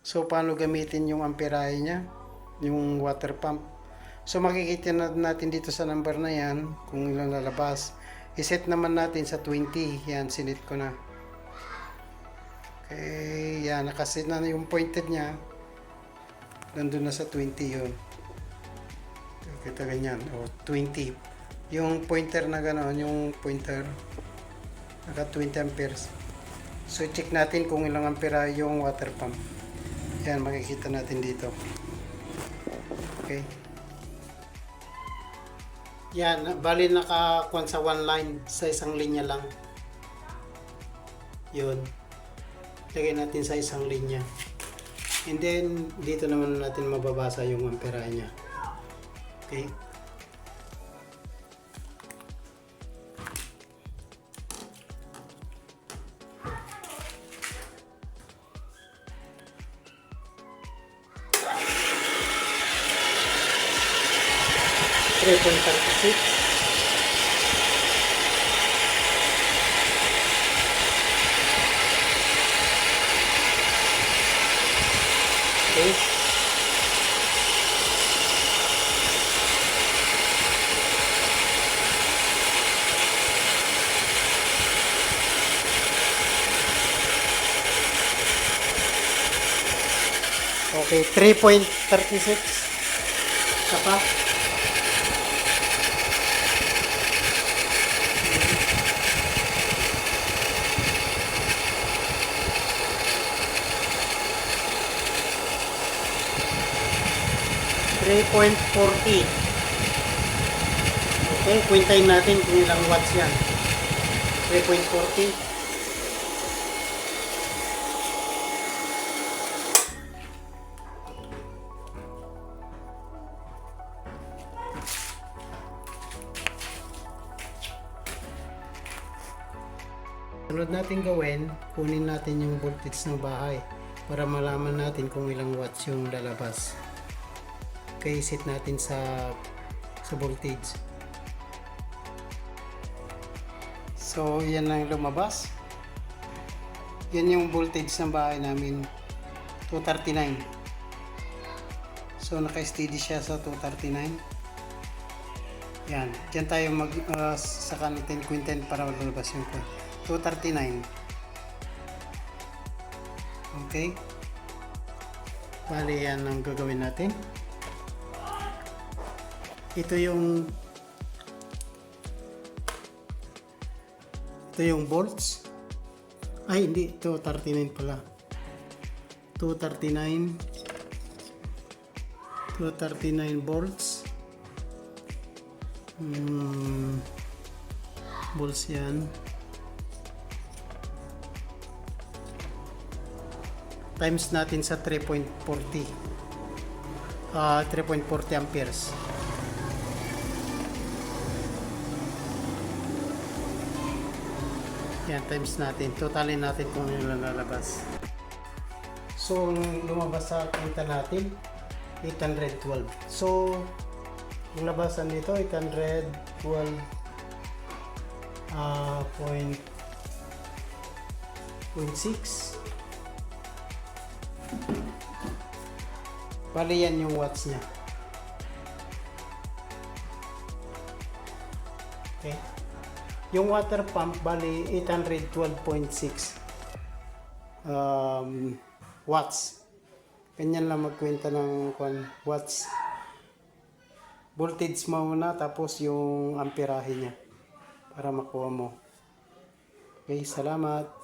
So, paano gamitin yung amperahe niya? Yung water pump. So, makikita natin dito sa number na yan kung ilang lalabas. I-set naman natin sa 20. Yan, sinit ko na. Okay, yan. Nakaset na yung pointed niya. Nandun na sa 20 yun. Kita ganyan. O, 20. Yung pointer na gano'n, yung pointer. Naka 20 amperes. So, check natin kung ilang ampera yung water pump. Yan, makikita natin dito. Okay. Yan, bali nakakuan sa one line, sa isang linya lang. Yun. Lagay natin sa isang linya. And then, dito naman natin mababasa yung ampera niya. Okay. Three point 36. Okay. Okay, 3.36. Saka 3.40. Okay, kwentahin natin kung ilang watts yan. 3.40. Sunod natin gawin, kunin natin yung voltage ng bahay para malaman natin kung ilang watts yung lalabas. Okay, set natin sa voltage. So, yan na yung lumabas. Yan yung voltage ng bahay namin, 239. So, naka-steady siya sa 239. Yan, dyan tayo saka natin quinten para maglabas yung 239. Okay. Bali, yan ang gagawin natin. Ito yung volts. Ay, hindi. 239 pala. 239 volts. Volts yan. Times natin sa 3.40. 3.40 amperes. Yan, times natin. Totalin natin kung ano lalabas. So, lumabas sa kita natin, 812. So, yung labasan dito, 812.6. Bali yan yung watts niya. Okay. Yung water pump, bali 812.6 watts. Ganyan lang magkwenta ng watts. Voltage muna, tapos yung amperahe niya para makuha mo. Okay, salamat.